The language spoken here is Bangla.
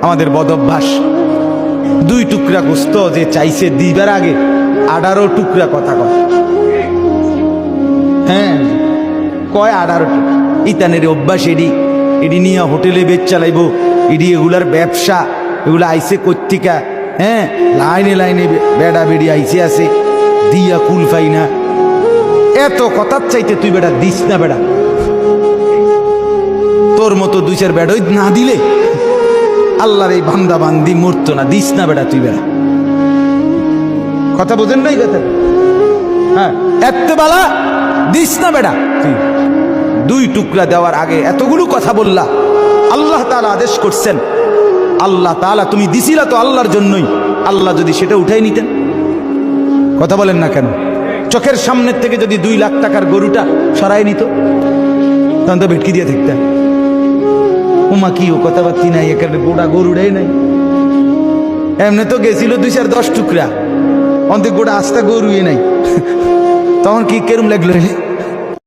আমাদের বদ অভ্যাস। 2 টুকরা গোস্ত যে চাইছে দিবার আগে 18 টুকরা কথা কয়। হ্যাঁ কয় 18 ইতানের অভ্যাস। এডি নিয়ে হোটেলে বেচ চালাইব, এডি এগুলার ব্যবসা, এগুলা আইসে কর্তিকা। হ্যাঁ লাইনে লাইনে বেড়া বেড়ি আইসে আছে, দিয়া কুল পাই না। এত কথার চাইতে তুই বেড়া দিস না বেড়া। তোর মতো 2-4 বেড়া না দিলে আল্লাহর এই বান্দা বান্দি মরতো না। দিস না বেড়া তুই বেড়া। কথা বোঝেন নাই কথা? হ্যাঁ এত বালা দিস না বেড়া তুই। 2 টুকরা দেওয়ার আগে এতগুলো কথা বললা। আল্লাহ তাআলা আদেশ করছেন, আল্লাহ তাআলা তুমি দিছিলা তো আল্লাহর জন্যই। আল্লাহ যদি সেটা উঠাই নিতেন, কথা বলেন না কেন? চোখের সামনের থেকে যদি 2 লাখ টাকার গরুটা সরাই নিত, তখন তো ভেটকি দিয়ে থাকতেন। উমা কি ও কথাবার্তি নাই, এখানে গোটা গরুটাই নাই। এমনি তো গেছিল 2-4-10 টুকরা, অন্তে গোটা আস্তা গরুই নাই। তখন কি কেরম লাগলো?